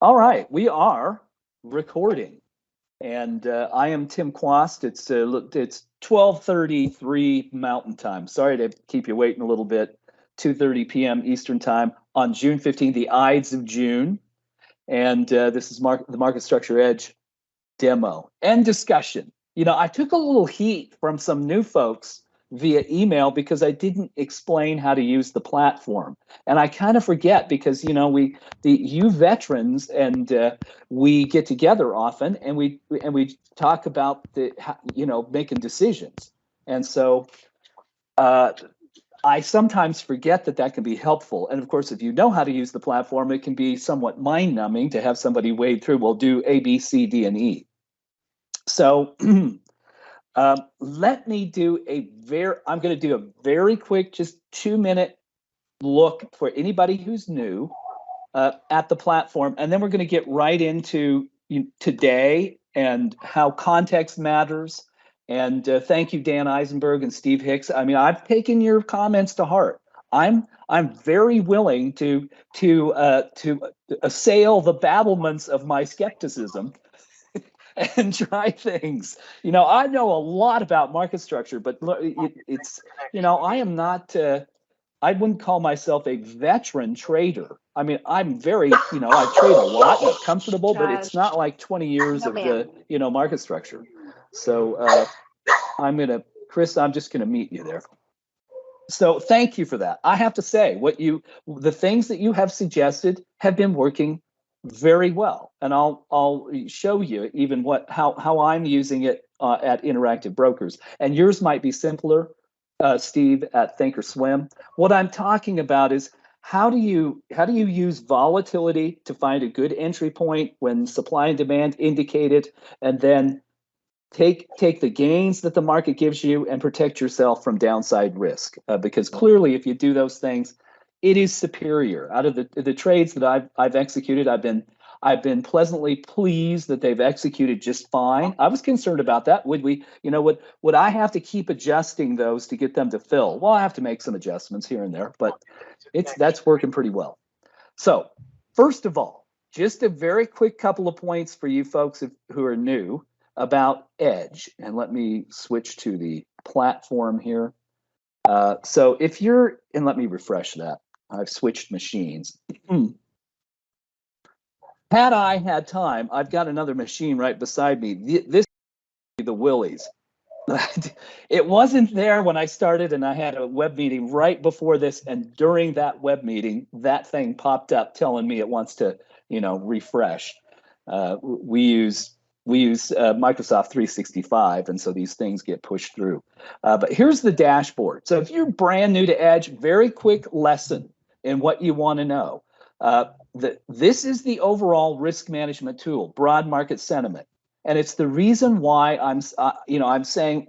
All right, we are recording, and I am Tim Quast. It's 12:33 Mountain Time. Sorry to keep you waiting a little bit. 2:30 p.m. Eastern Time on June 15th, the Ides of June, and this is the Market Structure Edge demo and discussion. I took a little heat from some new folks via email because I didn't explain how to use the platform. And I kind of forget because, you veterans and we get together often and we talk about making decisions. And so I sometimes forget that can be helpful. And of course, if you know how to use the platform, it can be somewhat mind numbing to have somebody wade through, well, do A, B, C, D, and E. So let me do I'm going to do a very quick, just 2-minute look for anybody who's new at the platform. And then we're going to get right into today and how context matters. And thank you, Dan Eisenberg and Steve Hicks. I mean, I've taken your comments to heart. I'm very willing to assail the battlements of my skepticism and try things. I know a lot about market structure, but it's I am not. I wouldn't call myself a veteran trader. I mean, I'm very, I trade a lot and I'm comfortable, but it's not like 20 years of the, market structure. So Chris, I'm just gonna meet you there. So thank you for that. I have to say, the things that you have suggested have been working very well, and I'll show you even how I'm using it at Interactive Brokers. And yours might be simpler, Steve, at Thinkorswim. What I'm talking about is how do you use volatility to find a good entry point when supply and demand indicate it, and then take the gains that the market gives you and protect yourself from downside risk. Because clearly, if you do those things, it is superior. Out of the trades that I've executed, I've been pleasantly pleased that they've executed just fine. I was concerned about that. Would I have to keep adjusting those to get them to fill? Well, I have to make some adjustments here and there, but that's working pretty well. So first of all, just a very quick couple of points for you folks who are new about Edge. And let me switch to the platform here. So if you're, and let me refresh that. I've switched machines. Had I had time, I've got another machine right beside me. This is the Willies. It wasn't there when I started, and I had a web meeting right before this. And during that web meeting, that thing popped up telling me it wants to, refresh. We use Microsoft 365, and so these things get pushed through. But here's the dashboard. So if you're brand new to Edge, very quick lesson in what you want to know. This is the overall risk management tool, broad market sentiment. And it's the reason why I'm saying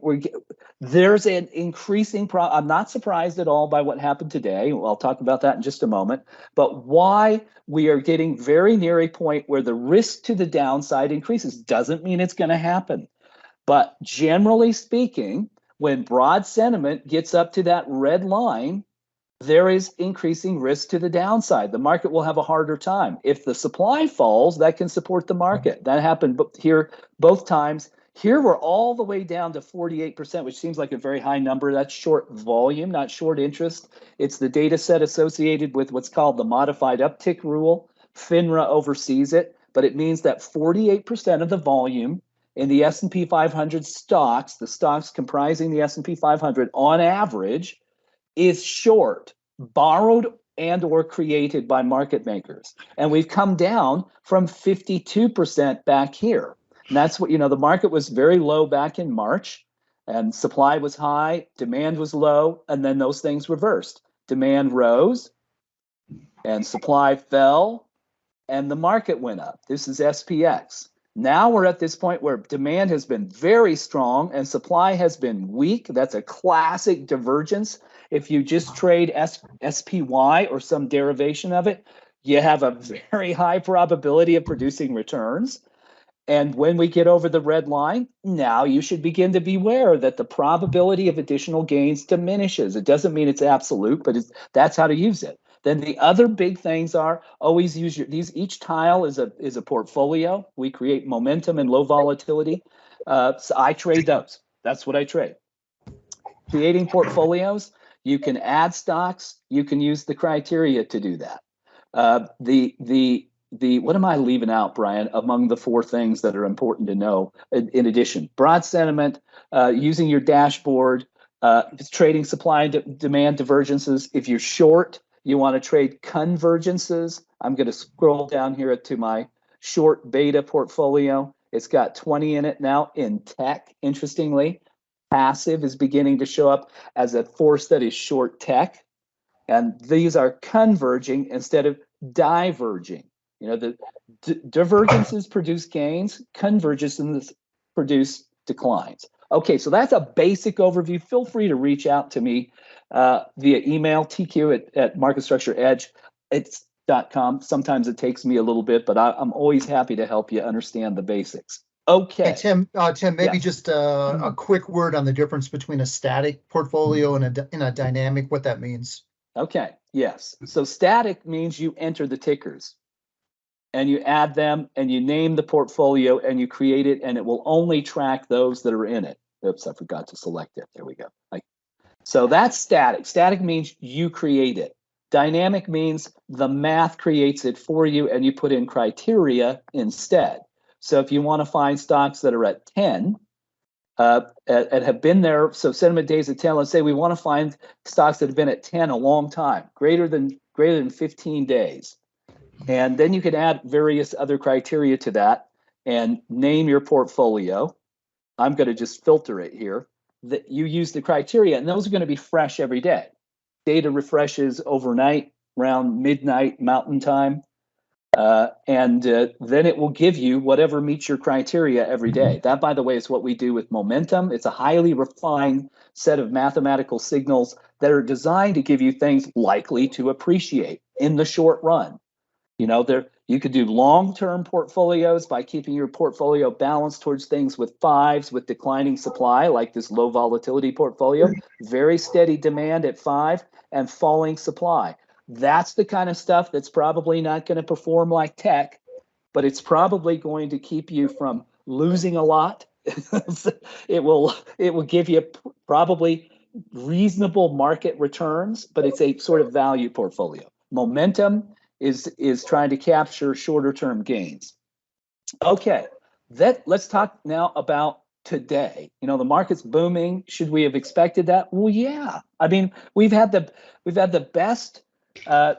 there's an increasing problem. I'm not surprised at all by what happened today. I'll talk about that in just a moment. But why we are getting very near a point where the risk to the downside increases doesn't mean it's going to happen. But generally speaking, when broad sentiment gets up to that red line, there is increasing risk to the downside. The market will have a harder time. If the supply falls, that can support the market. That happened here both times. Here we're all the way down to 48%, which seems like a very high number. That's short volume, not short interest. It's the data set associated with what's called the modified uptick rule. FINRA oversees it, but it means that 48% of the volume in the S&P 500 stocks, the stocks comprising the S&P 500 on average, is short, borrowed and or created by market makers. And we've come down from 52% back here. And that's what, the market was very low back in March, and supply was high, demand was low, and then those things reversed. Demand rose and supply fell, and the market went up. This is SPX. Now we're at this point where demand has been very strong and supply has been weak. That's a classic divergence. If you just trade SPY or some derivation of it, you have a very high probability of producing returns. And when we get over the red line, now you should begin to beware that the probability of additional gains diminishes. It doesn't mean it's absolute, but that's how to use it. Then the other big things are always use each tile is a portfolio. We create momentum and low volatility. So I trade those. That's what I trade. Creating portfolios, you can add stocks, you can use the criteria to do that. What am I leaving out, Brian, among the four things that are important to know in addition? Broad sentiment, using your dashboard, trading supply and demand divergences. If you're short, you want to trade convergences. I'm going to scroll down here to my short beta portfolio. It's got 20 in it now in tech, interestingly. Passive is beginning to show up as a force that is short tech. And these are converging instead of diverging. You know, the divergences produce gains, convergences produce declines. Okay, so that's a basic overview. Feel free to reach out to me via email, tq at marketstructureedge.com. Sometimes it takes me a little bit, but I'm always happy to help you understand the basics. Okay. Hey, Tim, maybe just a quick word on the difference between a static portfolio and a dynamic, what that means. Okay, yes. So static means you enter the tickers and you add them and you name the portfolio and you create it, and it will only track those that are in it. Oops, I forgot to select it. There we go. So that's static. Static means you create it. Dynamic means the math creates it for you and you put in criteria instead. So if you want to find stocks that are at 10 and have been there, so sentiment days at 10, let's say we want to find stocks that have been at 10 a long time, greater than 15 days. And then you can add various other criteria to that and name your portfolio. I'm going to just filter it here. That you use the criteria, and those are going to be fresh every day. Data refreshes overnight around midnight Mountain Time. And then it will give you whatever meets your criteria every day. That, by the way, is what we do with momentum. It's a highly refined set of mathematical signals that are designed to give you things likely to appreciate in the short run. You know, you could do long-term portfolios by keeping your portfolio balanced towards things with fives with declining supply, like this low volatility portfolio, very steady demand at 5 and falling supply. That's the kind of stuff that's probably not going to perform like tech, but it's probably going to keep you from losing a lot. It will give you probably reasonable market returns, but it's a sort of value portfolio. Momentum is trying to capture shorter term gains. Okay, let's talk now about today. You know, the market's booming. Should we have expected that? Well, yeah. I mean, we've had the best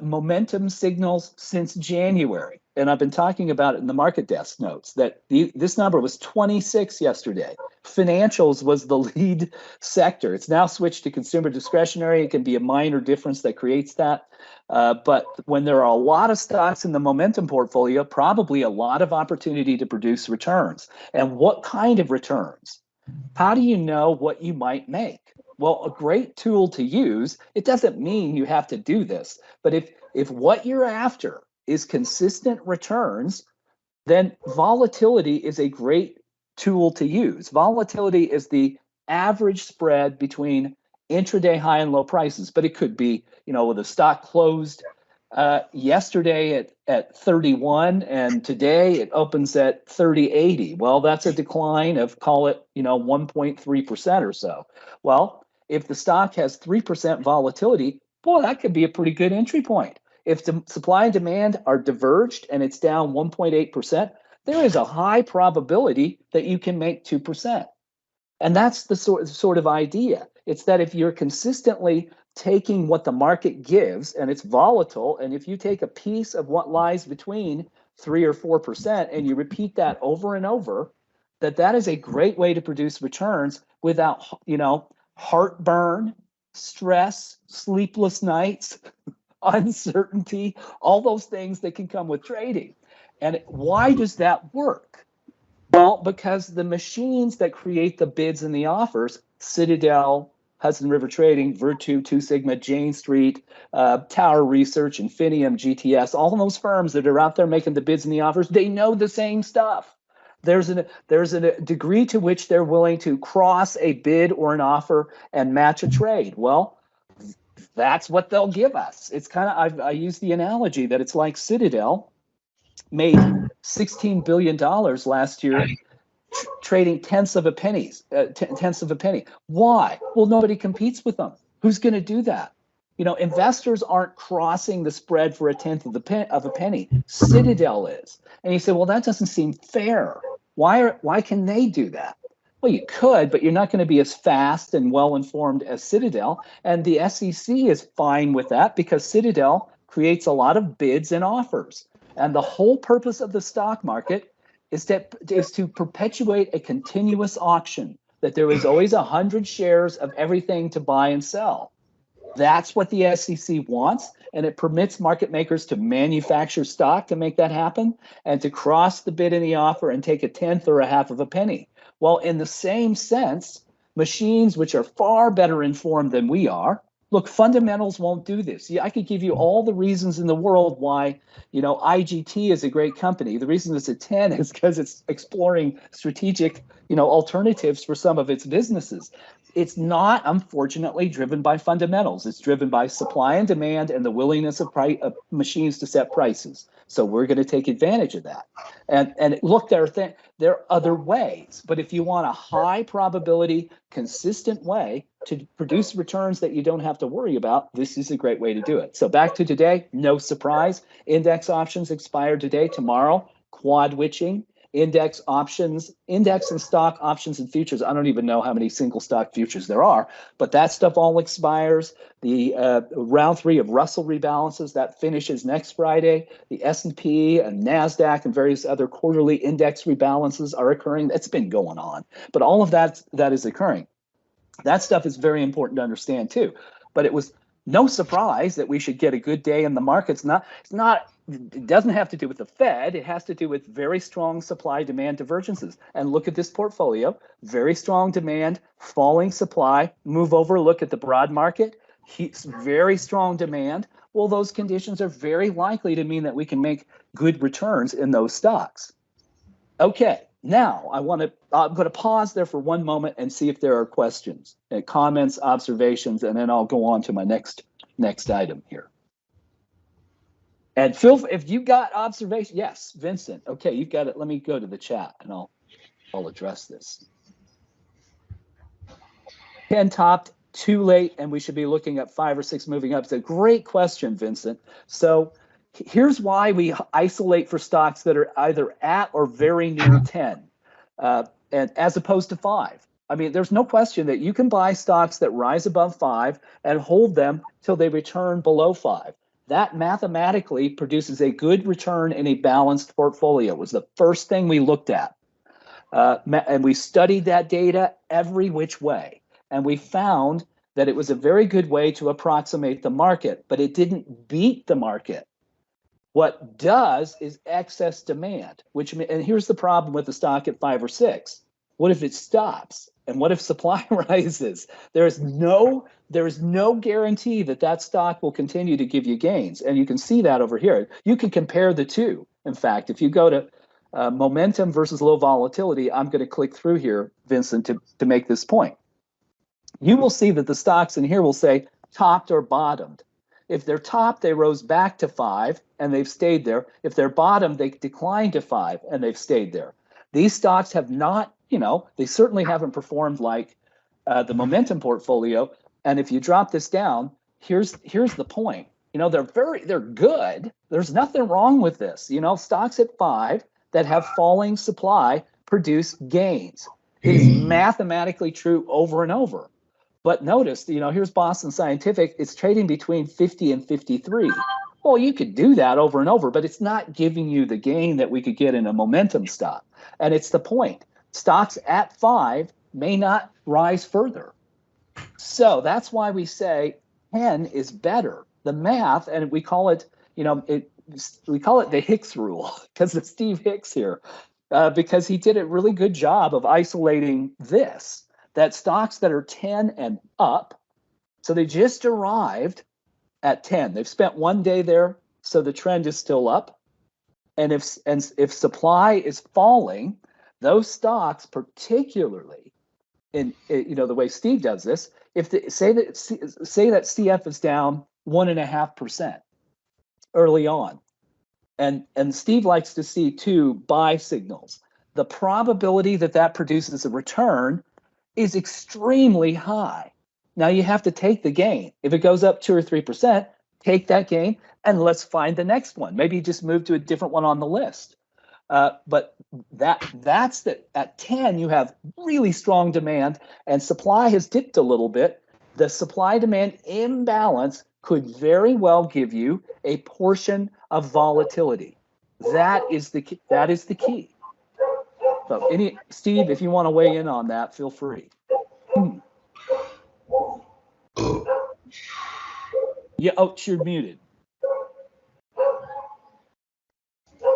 momentum signals since January, and I've been talking about it in the market desk notes that this number was 26 yesterday. Financials was the lead sector. It's now switched to consumer discretionary. It can be a minor difference that creates that. But when there are a lot of stocks in the momentum portfolio, probably a lot of opportunity to produce returns. And what kind of returns? How do you know what you might make? Well, a great tool to use, it doesn't mean you have to do this, but if what you're after is consistent returns, then volatility is a great tool to use. Volatility is the average spread between intraday high and low prices, but it could be, you know, with a stock closed yesterday at 31 and today it opens at 30.80. Well, that's a decline of, call it, you know, 1.3% or so. Well, if the stock has 3% volatility, boy, that could be a pretty good entry point. If the supply and demand are diverged and it's down 1.8%, there is a high probability that you can make 2%. And that's the sort of idea. It's that if you're consistently taking what the market gives and it's volatile, and if you take a piece of what lies between 3 or 4% and you repeat that over and over, that is a great way to produce returns without, you know, heartburn, stress, sleepless nights, uncertainty, all those things that can come with trading. And why does that work? Well, because the machines that create the bids and the offers, Citadel, Hudson River Trading, Virtu, Two Sigma, Jane Street, Tower Research, Infinium, GTS, all of those firms that are out there making the bids and the offers, they know the same stuff. There's a degree to which they're willing to cross a bid or an offer and match a trade. Well, That's what they'll give us. It's kind of, I use the analogy that it's like Citadel made $16 billion last year trading tenths of a penny. Why? Well, nobody competes with them. Who's going to do that? Investors aren't crossing the spread for a tenth of a penny. Citadel is. And you say, well, that doesn't seem fair. Why can they do that? Well, you could, but you're not going to be as fast and well-informed as Citadel. And the SEC is fine with that because Citadel creates a lot of bids and offers. And the whole purpose of the stock market is to perpetuate a continuous auction, that there is always 100 shares of everything to buy and sell. That's what the SEC wants, and it permits market makers to manufacture stock to make that happen and to cross the bid and the offer and take a tenth or a half of a penny. Well, in the same sense, machines which are far better informed than we are, look, fundamentals won't do this. Yeah, I could give you all the reasons in the world why, IGT is a great company. The reason it's a 10 is because it's exploring strategic, alternatives for some of its businesses. It's not, unfortunately, driven by fundamentals. It's driven by supply and demand and the willingness of machines to set prices. So we're going to take advantage of that. And look, there are other ways. But if you want a high probability, consistent way to produce returns that you don't have to worry about, this is a great way to do it. So back to today, no surprise. Index options expire today. Tomorrow, quad witching. Index options, index and stock options and futures. I don't even know how many single stock futures there are, but that stuff all expires. The round 3 of Russell rebalances, that finishes next Friday. The S&P and NASDAQ and various other quarterly index rebalances are occurring. That's been going on, but all of that is occurring. That stuff is very important to understand too. But it was no surprise that we should get a good day in the markets. It doesn't have to do with the Fed. It has to do with very strong supply-demand divergences. And look at this portfolio, very strong demand, falling supply. Move over, look at the broad market, very strong demand. Well, those conditions are very likely to mean that we can make good returns in those stocks. Okay, now I'm going to pause there for one moment and see if there are questions, comments, observations, and then I'll go on to my next item here. And Phil, if you got observation, yes, Vincent. Okay, you've got it. Let me go to the chat and I'll address this. 10 topped, too late, and we should be looking at 5 or 6 moving up. It's a great question, Vincent. So here's why we isolate for stocks that are either at or very near 10, and as opposed to 5. I mean, there's no question that you can buy stocks that rise above 5 and hold them till they return below 5. That mathematically produces a good return in a balanced portfolio. It was the first thing we looked at. And we studied that data every which way. And we found that it was a very good way to approximate the market, but it didn't beat the market. What does is excess demand, and here's the problem with the stock at 5 or 6. What if it stops? And what if supply rises? There's no guarantee that stock will continue to give you gains. And you can see that over here. You can compare the two. In fact, if you go to momentum versus low volatility, I'm going to click through here, Vincent, to make this point. You will see that the stocks in here will say topped or bottomed. If they're topped, they rose back to 5 and they've stayed there. If they're bottomed, they declined to 5 and they've stayed there. These stocks have not, they certainly haven't performed like the momentum portfolio. And if you drop this down, here's the point. They're good. There's nothing wrong with this. Stocks at 5 that have falling supply produce gains. It is mathematically true over and over. But notice, here's Boston Scientific. It's trading between 50 and 53. Well, you could do that over and over, but it's not giving you the gain that we could get in a momentum stock. And it's the point. Stocks at 5 may not rise further. So that's why we say 10 is better. The math, and we call it, we call it the Hicks rule because it's Steve Hicks here, because he did a really good job of isolating this, that stocks that are 10 and up, so they just arrived at 10. They've spent one day there, so the trend is still up. And if supply is falling, those stocks, particularly in the way Steve does this, if say that CF is down 1.5% early on, and Steve likes to see 2 buy signals, the probability that that produces a return is extremely high. Now you have to take the gain. If it goes up 2 or 3%, take that gain and let's find the next one. Maybe just move to a different one on the list. But that's that at 10, you have really strong demand and supply has dipped a little bit. The supply demand imbalance could very well give you a portion of volatility. That is the key. So Steve, if you want to weigh in on that, feel free. Yeah, oh, you're muted.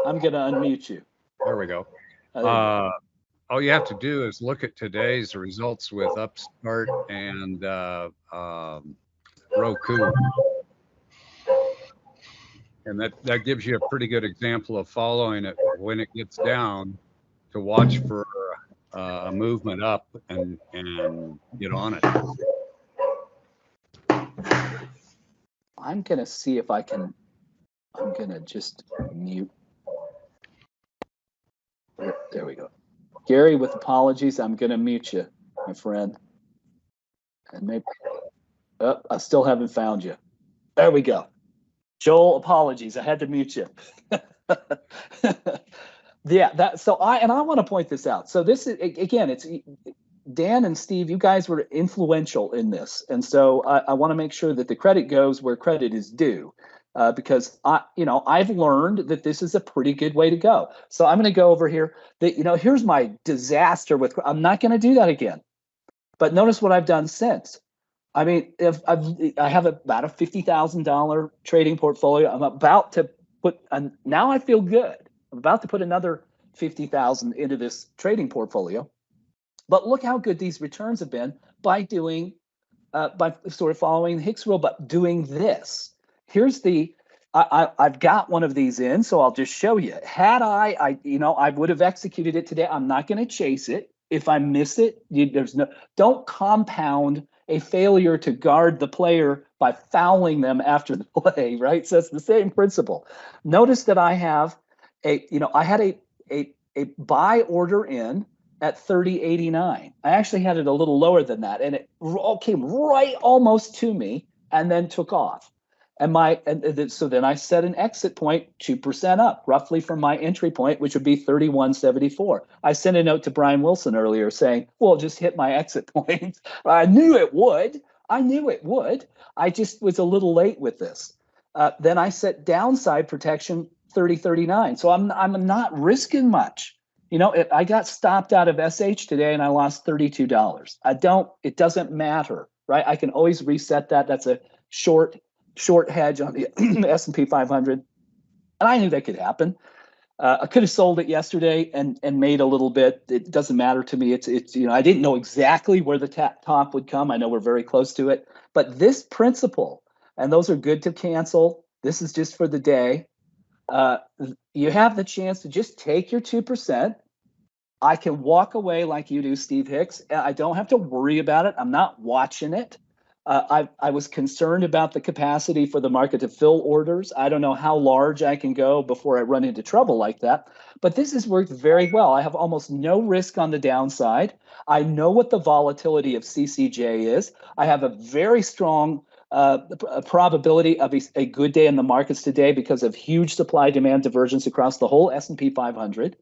I'm going to unmute you. There we go. All you have to do is look at today's results with Upstart and Roku. And that gives you a pretty good example of following it when it gets down, to watch for a movement up and get on it. I'm going to see if I can, I'm going to just mute. There we go. Gary, with apologies, I'm going to mute you, my friend. And maybe, oh, I still haven't found you. There we go. Joel, apologies. I had to mute you. Yeah, so I want to point this out. So this is, again, it's Dan and Steve, you guys were influential in this. And so I want to make sure that the credit goes where credit is due. Because I've learned that this is a pretty good way to go. So I'm going to go over here. Here's my disaster with. I'm not going to do that again. But notice what I've done since. I mean, I have about a $50,000 trading portfolio. I'm about to put. Now I feel good. I'm about to put another $50,000 into this trading portfolio. But look how good these returns have been by doing, by sort of following the Hicks rule, but doing this. Here's I've got one of these in, so I'll just show you. Had I would have executed it today. I'm not going to chase it. If I miss it, don't compound a failure to guard the player by fouling them after the play, right? So it's the same principle. Notice that I have I had a buy order in at 30.89. I actually had it a little lower than that, and it all came right almost to me and then took off. So then I set an exit point 2% up, roughly from my entry point, which would be 31.74. I sent a note to Brian Wilson earlier saying, well, just hit my exit point. I knew it would. I just was a little late with this. Then I set downside protection 30.39. So I'm not risking much. I got stopped out of SH today and I lost $32. It doesn't matter, right? I can always reset that. That's a short hedge on the S&P 500. And I knew that could happen. I could have sold it yesterday and made a little bit. It doesn't matter to me. It's I didn't know exactly where the top would come. I know we're very close to it. But this principle, and those are good to cancel. This is just for the day. You have the chance to just take your 2%. I can walk away like you do, Steve Hicks. I don't have to worry about it. I'm not watching it. I was concerned about the capacity for the market to fill orders. I don't know how large I can go before I run into trouble like that. But this has worked very well. I have almost no risk on the downside. I know what the volatility of CCJ is. I have a very strong probability of a good day in the markets today because of huge supply-demand divergence across the whole S&P 500.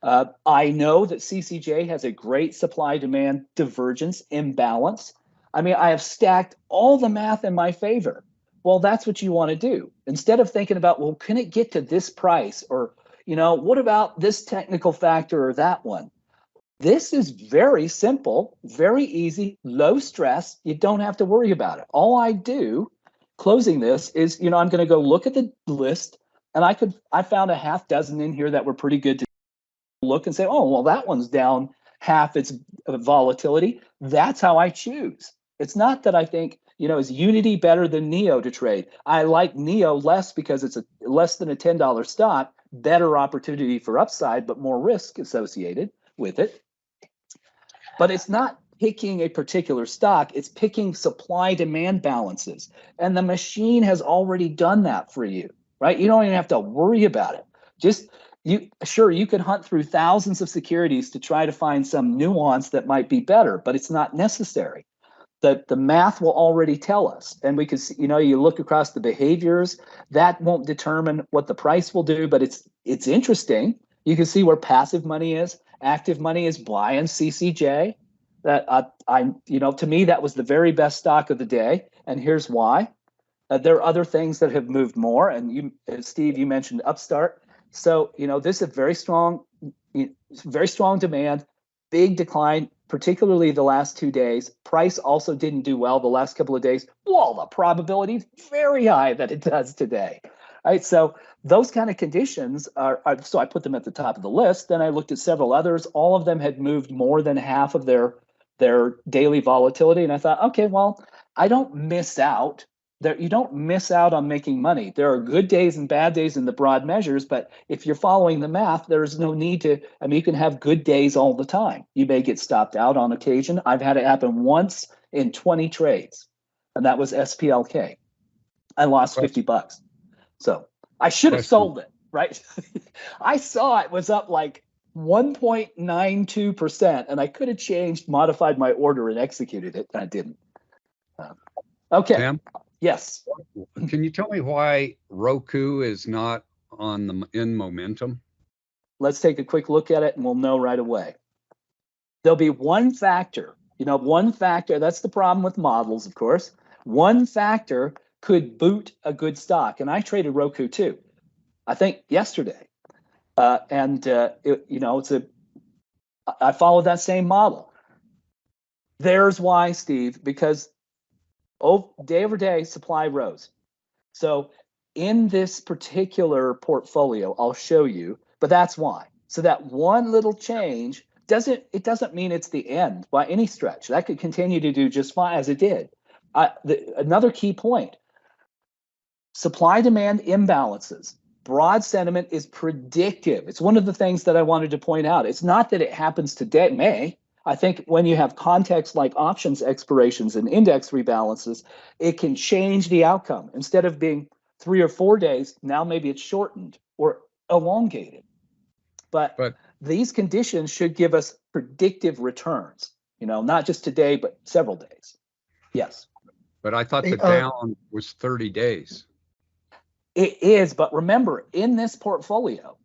I know that CCJ has a great supply-demand divergence imbalance. I mean, I have stacked all the math in my favor. Well, that's what you want to do. Instead of thinking about, well, can it get to this price? Or, what about this technical factor or that one? This is very simple, very easy, low stress. You don't have to worry about it. All I do, closing this, is, I'm going to go look at the list, and I found a half dozen in here that were pretty good to look and say, oh, well, that one's down half its volatility. That's how I choose. It's not that I think, is Unity better than NEO to trade? I like NEO less because it's less than a $10 stock, better opportunity for upside, but more risk associated with it. But it's not picking a particular stock, it's picking supply demand balances. And the machine has already done that for you, right? You don't even have to worry about it. Just you can hunt through thousands of securities to try to find some nuance that might be better, but it's not necessary. The math will already tell us, and we can see, you look across the behaviors, that won't determine what the price will do, but it's interesting. You can see where passive money is, active money is buying CCJ. That to me, that was the very best stock of the day, and here's why. There are other things that have moved more, and Steve, you mentioned Upstart. So this is very strong demand, big decline, particularly the last 2 days. Price also didn't do well the last couple of days. Well, the probability is very high that it does today. Right, so those kind of conditions are so I put them at the top of the list. Then I looked at several others. All of them had moved more than half of their daily volatility, and I thought, okay, well, I don't miss out. You don't miss out on making money. There are good days and bad days in the broad measures, but if you're following the math, there is no need to. I mean, you can have good days all the time. You may get stopped out on occasion. I've had it happen once in 20 trades, and that was SPLK. I lost $50. So I should have sold it, right? I saw it was up like 1.92%, and I could have modified my order and executed it, and I didn't. Okay. Tim? Yes. Can you tell me why Roku is not in momentum? Let's take a quick look at it and we'll know right away. There'll be one factor, that's the problem with models, of course. One factor could boot a good stock. And I traded Roku too, I think yesterday. I followed that same model. There's why, Steve, because day over day, supply rose. So in this particular portfolio, I'll show you, but that's why. So that one little change doesn't mean it's the end by any stretch. That could continue to do just fine as it did. Another key point, supply-demand imbalances. Broad sentiment is predictive. It's one of the things that I wanted to point out. It's not that it happens today, May. I think when you have context like options expirations and index rebalances, it can change the outcome. Instead of being 3 or 4 days, now maybe it's shortened or elongated. But these conditions should give us predictive returns, not just today, but several days. Yes. But I thought the down was 30 days. It is, but remember, in this portfolio,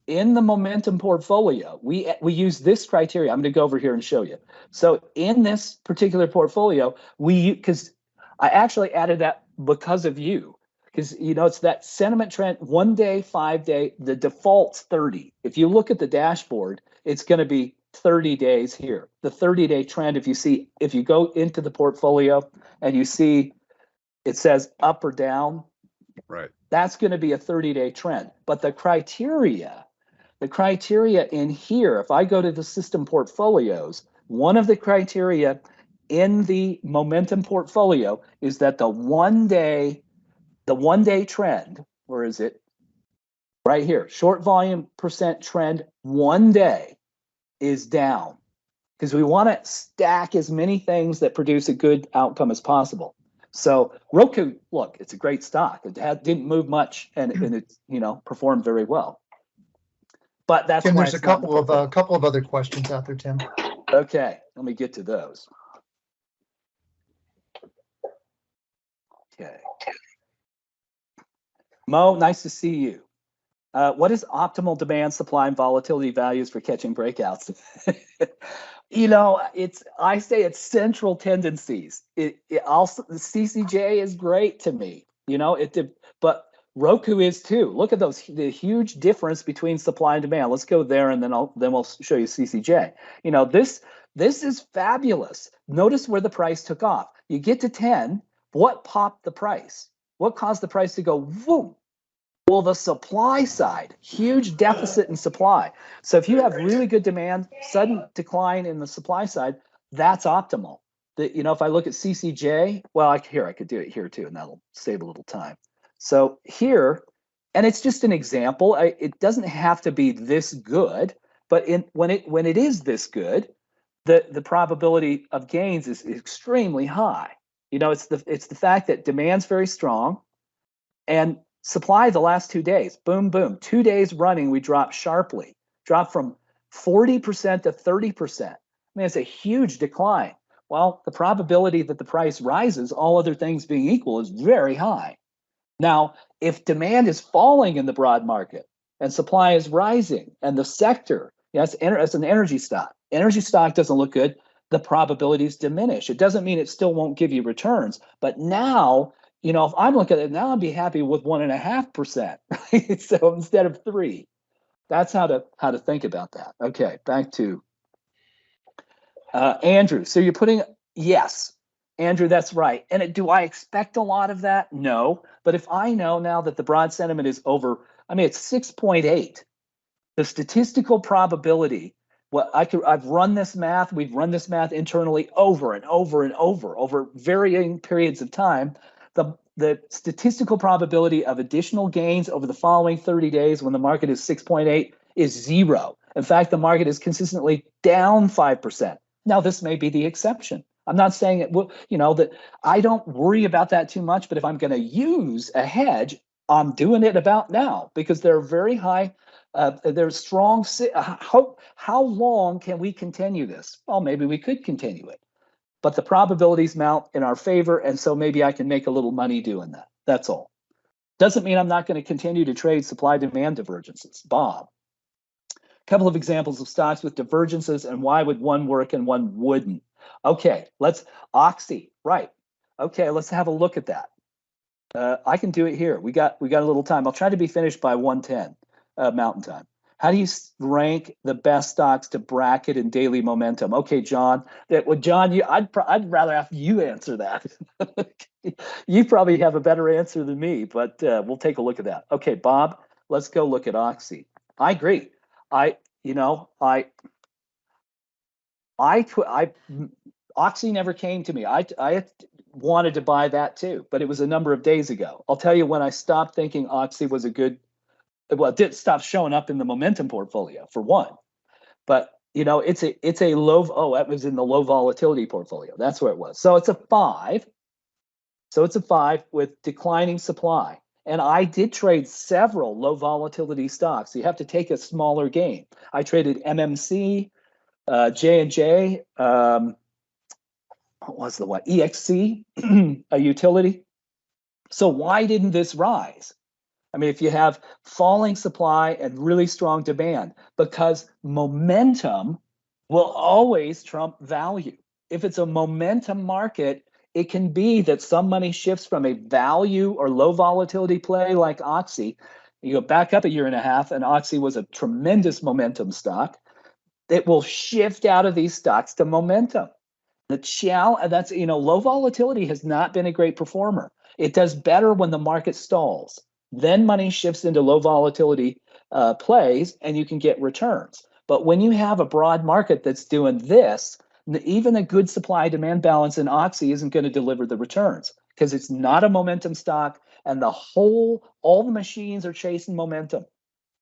in the momentum portfolio, we use this criteria. I'm going to go over here and show you. So in this particular portfolio, because I actually added that because of you, because it's that sentiment trend, 1 day, 5 day, the default's 30. If you look at the dashboard, it's going to be 30 days here. The 30-day trend, if you go into the portfolio and you see it says up or down, right, that's going to be a 30-day trend. But the criteria in here, if I go to the system portfolios, one of the criteria in the momentum portfolio is that the one day trend, where is it? Right here, short volume percent trend 1 day is down, because we want to stack as many things that produce a good outcome as possible. So Roku, look, it's a great stock. It didn't move much, and it performed very well. But that's Tim, why there's a couple of other questions out there, Tim. Okay, let me get to those. Okay. Mo, nice to see you. What is optimal demand, supply, and volatility values for catching breakouts? I say it's central tendencies. It also, the CCJ is great to me. But Roku is too. Look at the huge difference between supply and demand. Let's go there, and then we'll show you CCJ. This is fabulous. Notice where the price took off. You get to 10. What popped the price? What caused the price to go boom? Well, the supply side, huge deficit in supply. So if you have really good demand, sudden decline in the supply side, that's optimal. If I look at CCJ, well, I could do it here too, and that'll save a little time. So here, and it's just an example. It doesn't have to be this good, but when it is this good, the probability of gains is extremely high. You know, it's the fact that demand's very strong, and supply the last 2 days, boom, boom, 2 days running, we dropped sharply, dropped from 40% to 30%. I mean, it's a huge decline. Well, the probability that the price rises, all other things being equal, is very high. Now, if demand is falling in the broad market and supply is rising, and the sector, yes, as an energy stock doesn't look good, the probabilities diminish. It doesn't mean it still won't give you returns, but now, you know, if I'm looking at it now, I'd be happy with 1.5%, right? So instead of 3, that's how to think about that. Okay, back to Andrew. So you're putting, yes, Andrew, that's right. And do I expect a lot of that? No. But if I know now that the broad sentiment is over, I mean, it's 6.8. The statistical probability, I've run this math, we've run this math internally over and over and over varying periods of time. The statistical probability of additional gains over the following 30 days when the market is 6.8 is 0. In fact, the market is consistently down 5%. Now, this may be the exception. I'm not saying it will, you know, that I don't worry about that too much, but if I'm going to use a hedge, I'm doing it about now because they're very high. They're strong. How long can we continue this? Well, maybe we could continue it, but the probabilities mount in our favor, and so maybe I can make a little money doing that. That's all. Doesn't mean I'm not going to continue to trade supply-demand divergences. Bob. Couple of examples of stocks with divergences and why would one work and one wouldn't. Okay, Oxy, right. Okay, let's have a look at that. I can do it here. We got a little time. I'll try to be finished by 1:10 Mountain Time. How do you rank the best stocks to bracket in daily momentum? Okay, John. John, I'd rather have you answer that. You probably have a better answer than me, but we'll take a look at that. Okay, Bob, let's go look at Oxy. I agree. Oxy never came to me. I wanted to buy that too, but it was a number of days ago. I'll tell you when I stopped thinking Oxy was a good, well, it did stop showing up in the momentum portfolio for one, but you know, it's a low, that was in the low volatility portfolio. That's where it was. So it's a 5. So it's a 5 with declining supply. And I did trade several low volatility stocks. You have to take a smaller gain. I traded MMC, J&J, what was the one? EXC, a utility. So why didn't this rise? I mean, if you have falling supply and really strong demand, because momentum will always trump value. If it's a momentum market, it can be that some money shifts from a value or low volatility play like Oxy. You go back up a year and a half, and Oxy was a tremendous momentum stock. It will shift out of these stocks to momentum. That's, you know, low volatility has not been a great performer. It does better when the market stalls. Then money shifts into low volatility plays, and you can get returns. But when you have a broad market that's doing this, even a good supply demand balance in Oxy isn't going to deliver the returns because it's not a momentum stock, and all the machines are chasing momentum.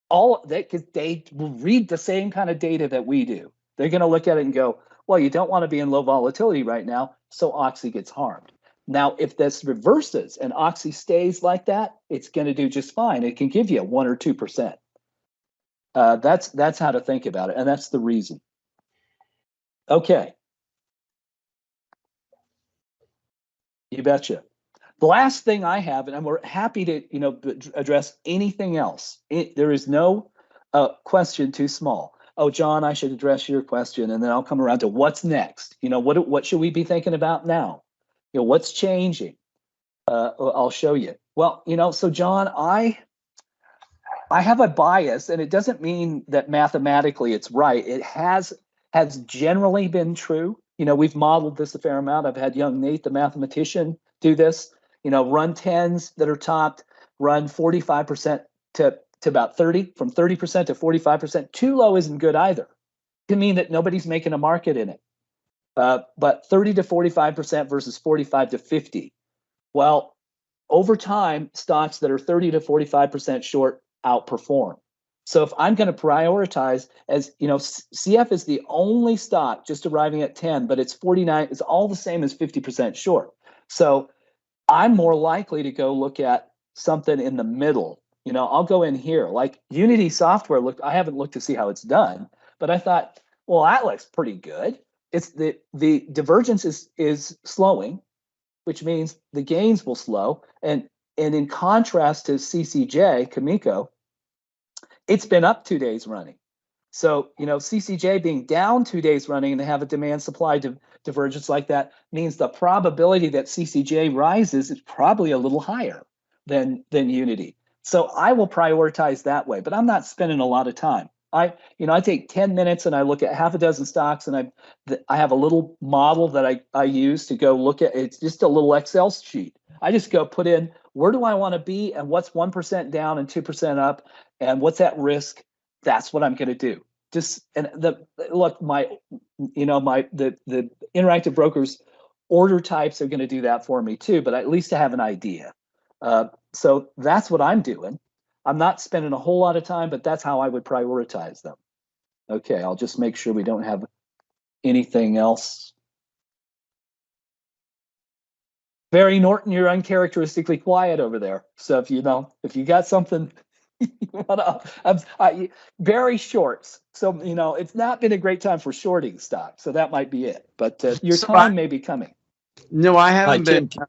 Because they will read the same kind of data that we do. They're going to look at it and go, well, you don't want to be in low volatility right now, so Oxy gets harmed. Now, if this reverses and Oxy stays like that, it's going to do just fine. It can give you 1 or 2%. That's how to think about it, and that's the reason. Okay. You betcha. The last thing I have, and we're happy to address anything else. There is no question too small. Oh, John, I should address your question, and then I'll come around to what's next. You know, what should we be thinking about now? You know, what's changing? I'll show you. Well, you know, so John, I have a bias, and it doesn't mean that mathematically it's right. It has generally been true. You know, we've modeled this a fair amount. I've had young Nate, the mathematician, do this. You know, run 10s that are topped, run 45% to about 30, from 30% to 45%. Too low isn't good either. It can mean that nobody's making a market in it. But 30 to 45% versus 45 to 50. Well, over time, stocks that are 30 to 45% short outperform. So if I'm going to prioritize, as you know, CF is the only stock just arriving at 10, but it's 49. It's all the same as 50% short. So I'm more likely to go look at something in the middle. You know, I'll go in here like Unity Software. I haven't looked to see how it's done, but I thought, well, that looks pretty good. It's the divergence is slowing, which means the gains will slow. And in contrast to CCJ, Kamiko, it's been up 2 days running. So, you know, CCJ being down 2 days running and to have a demand supply divergence like that means the probability that CCJ rises is probably a little higher than Unity. So I will prioritize that way, but I'm not spending a lot of time. I take 10 minutes and I look at half a dozen stocks, and I have a little model that I use to go look at. It's just a little Excel sheet. I just go put in, where do I want to be, and what's 1% down and 2% up, and what's at risk. That's what I'm going to do. The interactive brokers order types are going to do that for me too, but at least I have an idea. So that's what I'm doing. I'm not spending a whole lot of time, but that's how I would prioritize them. Okay, I'll just make sure we don't have anything else. Barry Norton, you're uncharacteristically quiet over there. So if you got something you want to, Barry shorts. So, you know, it's not been a great time for shorting stock. So that might be it. But your time may be coming. No, I haven't been. Tim.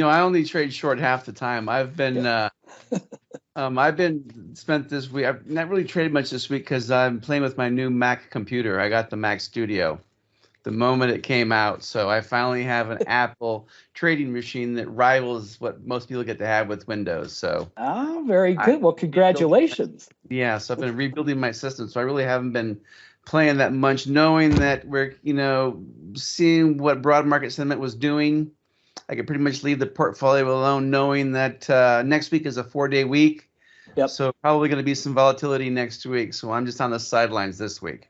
I only trade short half the time. I've been, spent this week. I've not really traded much this week because I'm playing with my new Mac computer. I got the Mac Studio the moment it came out, so I finally have an Apple trading machine that rivals what most people get to have with Windows. So, very good. Well, congratulations. Yeah, so I've been rebuilding my system, so I really haven't been playing that much, knowing that we're, seeing what broad market sentiment was doing. I could pretty much leave the portfolio alone, knowing that next week is a 4-day week. Yep. So probably going to be some volatility next week. So I'm just on the sidelines this week.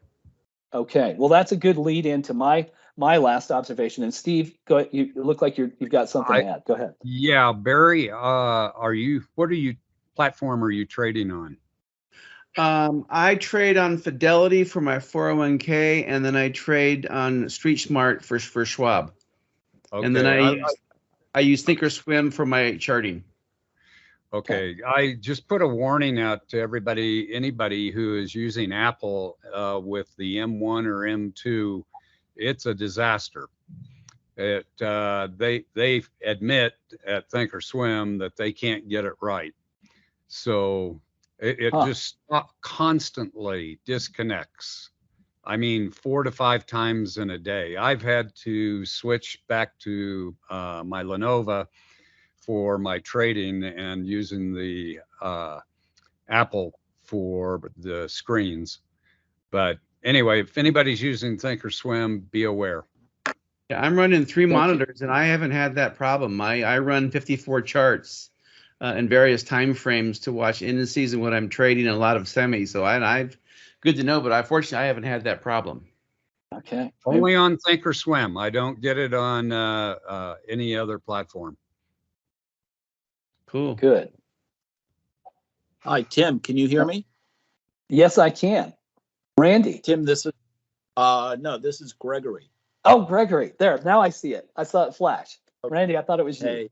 Okay. Well, that's a good lead into my last observation. And Steve, go ahead. You look like you've got something to add. Go ahead. Yeah, Barry, what platform are you trading on? I trade on Fidelity for my 401k, and then I trade on Street Smart for Schwab. Okay. And then I use Thinkorswim for my charting. Okay. I just put a warning out to anybody who is using Apple with the M1 or M2. It's a disaster. They admit at Thinkorswim that they can't get it right. So it just constantly disconnects. I mean, 4 to 5 times in a day. I've had to switch back to my Lenovo for my trading and using the Apple for the screens. But anyway, if anybody's using Thinkorswim, be aware. Yeah, I'm running 3 monitors, and I haven't had that problem. I run 54 charts in various time frames to watch indices and what I'm trading, and a lot of semis. So I've good to know, but unfortunately, I haven't had that problem. Okay. Only on Thinkorswim. I don't get it on any other platform. Cool. Good. Hi, Tim. Can you hear me? Yes, I can. Randy. Tim, this is Gregory. Oh, Gregory. There. Now I see it. I saw it flash. Okay. Randy, I thought it was you. Hey.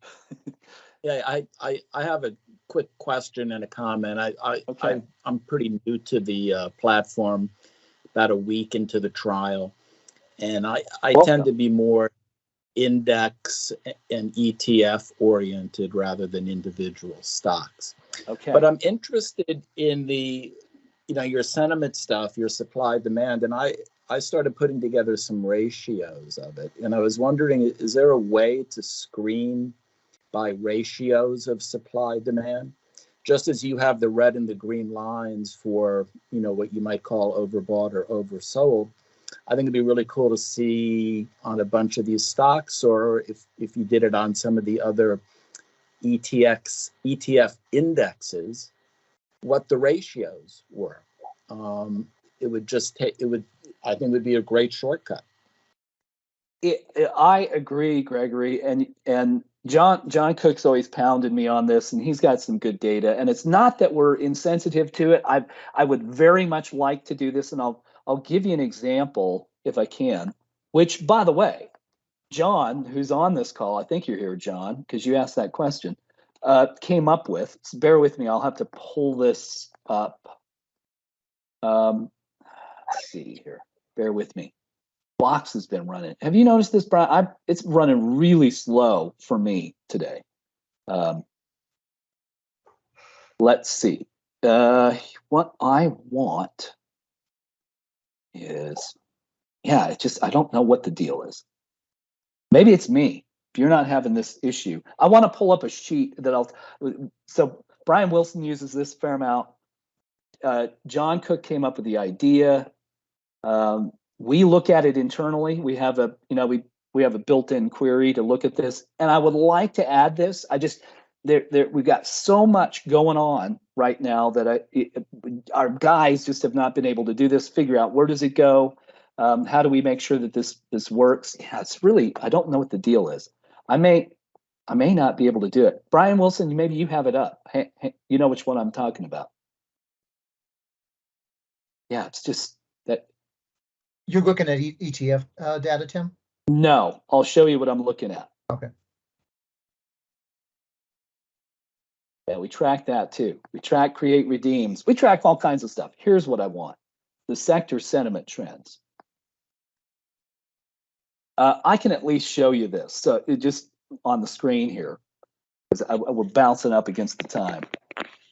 Yeah, I have a quick question and a comment. I'm pretty new to the platform, about a week into the trial, and I tend to be more index and ETF oriented rather than individual stocks. Okay. But I'm interested in the, your sentiment stuff, your supply demand, and I started putting together some ratios of it, and I was wondering, is there a way to screen by ratios of supply demand, just as you have the red and the green lines for, what you might call overbought or oversold? I think it'd be really cool to see on a bunch of these stocks, or if you did it on some of the other ETF indexes, what the ratios were. It would just take, I think it would be a great shortcut. I agree, Gregory, and John Cook's always pounded me on this, and he's got some good data. And it's not that we're insensitive to it. I would very much like to do this, and I'll give you an example if I can. Which, by the way, John, who's on this call, I think you're here, John, because you asked that question, came up with. So bear with me. I'll have to pull this up. Let's see here. Bear with me. Box has been running. Have you noticed this, Brian? It's running really slow for me today. Let's see. What I want is, yeah, I don't know what the deal is. Maybe it's me. If you're not having this issue, I want to pull up a sheet that so Brian Wilson uses this fair amount. John Cook came up with the idea. We look at it internally. We have we have a built-in query to look at this, and I would like to add this. We've got so much going on right now that our guys just have not been able to do this. Figure out where does it go? How do we make sure that this works? Yeah, it's really, I don't know what the deal is. I may not be able to do it. Brian Wilson, maybe you have it up. Hey, you know which one I'm talking about. Yeah, it's just that. You're looking at ETF data, Tim? No, I'll show you what I'm looking at. Okay. Yeah, we track that too. We track create redeems. We track all kinds of stuff. Here's what I want. The sector sentiment trends. I can at least show you this. So it just on the screen here, because we're bouncing up against the time.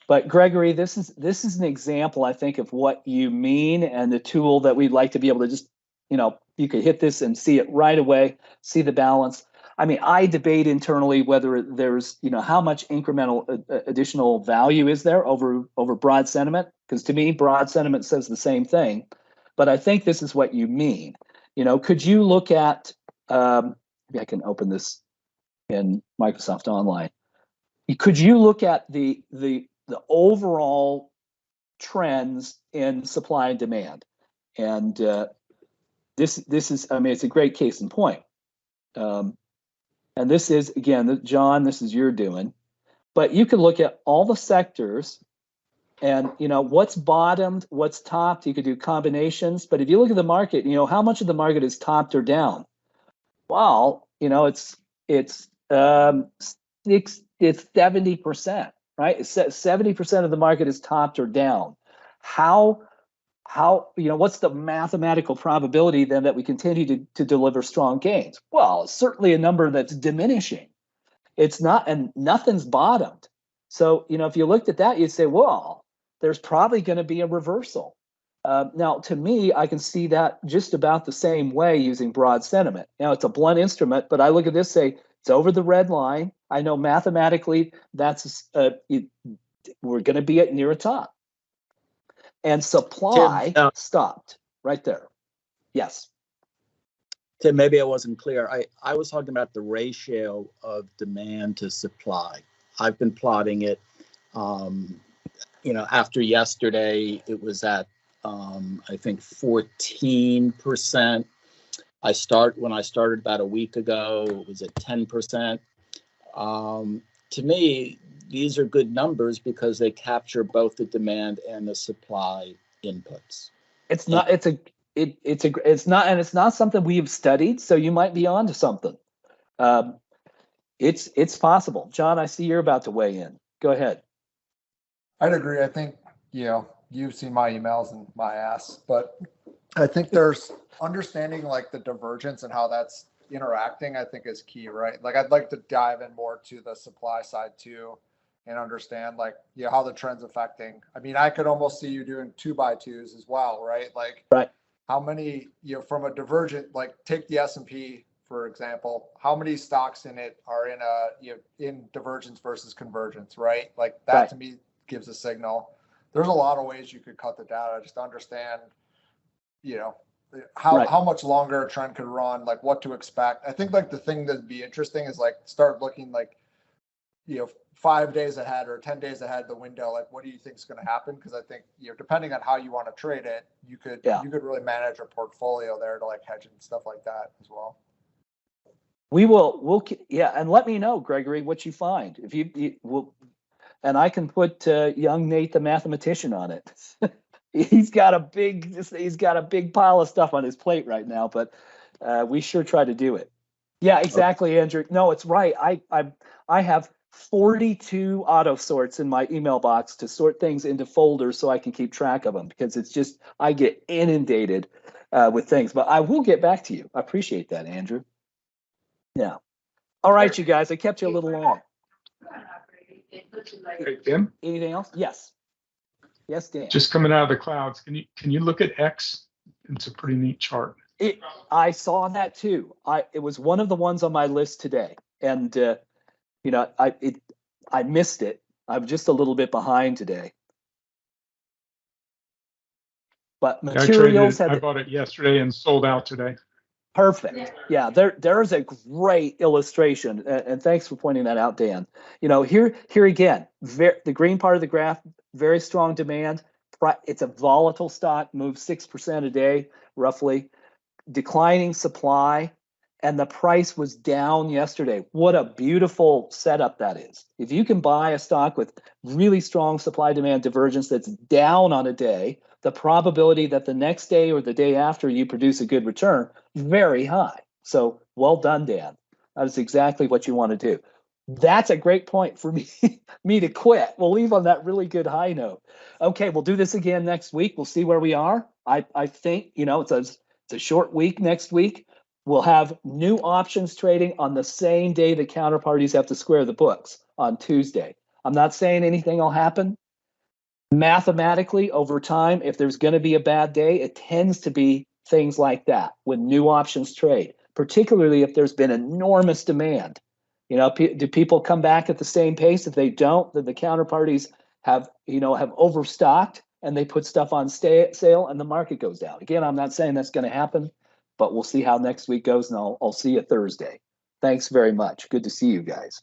But Gregory, this is an example, I think, of what you mean, and the tool that we'd like to be able to just, you could hit this and see it right away, see the balance. I mean, I debate internally whether there's, how much incremental additional value is there over broad sentiment, because to me, broad sentiment says the same thing. But I think this is what you mean. Could you look at, maybe I can open this in Microsoft Online. Could you look at the overall trends in supply and demand? And this is, I mean, it's a great case in point. And this is, again, John, this is your doing. But you can look at all the sectors and, what's bottomed, what's topped. You could do combinations. But if you look at the market, how much of the market is topped or down? Well, it's 70%, right? 70% of the market is topped or down. How what's the mathematical probability then that we continue to deliver strong gains? Well, it's certainly a number that's diminishing. It's not, and nothing's bottomed. So, if you looked at that, you'd say, well, there's probably going to be a reversal. Now, to me, I can see that just about the same way using broad sentiment. Now, it's a blunt instrument, but I look at this, say, it's over the red line. I know mathematically that's we're going to be at near a top. And supply Tim, stopped right there. Yes. Tim, maybe I wasn't clear. I was talking about the ratio of demand to supply. I've been plotting it. After yesterday, it was at I think 14%. When I started about a week ago, it was at 10%. To me, these are good numbers because they capture both the demand and the supply inputs. It's not. It's not, and it's not something we've studied. So you might be onto something. It's possible. John, I see you're about to weigh in. Go ahead. I'd agree. I think, you've seen my emails and my ass, but I think there's understanding like the divergence and how that's interacting, I think is key, right? Like I'd like to dive in more to the supply side too and understand like, how the trend's affecting. I mean, I could almost see you doing 2x2s as well, right? Like right. How many, from a divergent, like take the S&P, for example, how many stocks in it are in in divergence versus convergence, right? Like that right. To me gives a signal. There's a lot of ways you could cut the data, just to understand, how much longer a trend could run, like what to expect. I think like the thing that'd be interesting is like start looking like, 5 days ahead or 10 days ahead the window, like what do you think is going to happen? Because I think, depending on how you want to trade it, you could really manage a portfolio there to like hedge and stuff like that as well. Yeah, and let me know, Gregory, what you find. If you will, and I can put young Nate the mathematician on it. He's got a big pile of stuff on his plate right now, but we sure try to do it. Yeah, exactly, Andrew. No, it's right. I have 42 auto sorts in my email box to sort things into folders so I can keep track of them, because it's just I get inundated with things. But I will get back to you. I appreciate that, Andrew. Yeah. All right, you guys. I kept you a little long. Hey, Tim, Anything else? Yes. Yes, Dan. just coming out of the clouds, can you look at X? It's a pretty neat chart. I saw that too. It was one of the ones on my list today, and I missed it. I'm just a little bit behind today. But materials I bought it yesterday and sold out today. Perfect. Yeah, there is a great illustration, and thanks for pointing that out, Dan. Here again, the green part of the graph, very strong demand. It's a volatile stock, moves 6% a day, roughly. Declining supply, and the price was down yesterday. What a beautiful setup that is. If you can buy a stock with really strong supply-demand divergence that's down on a day, the probability that the next day or the day after you produce a good return, very high. So well done, Dan. That is exactly what you want to do. That's a great point for me to quit. We'll leave on that really good high note. Okay, we'll do this again next week. We'll see where we are. I think, it's a short week next week. We'll have new options trading on the same day the counterparties have to square the books, on Tuesday. I'm not saying anything will happen. Mathematically, over time, if there's going to be a bad day, it tends to be things like that when new options trade, particularly if there's been enormous demand. Do people come back at the same pace? If they don't, then the counterparties have overstocked and they put stuff on sale and the market goes down. Again, I'm not saying that's going to happen, but we'll see how next week goes, and I'll see you Thursday. Thanks very much. Good to see you guys.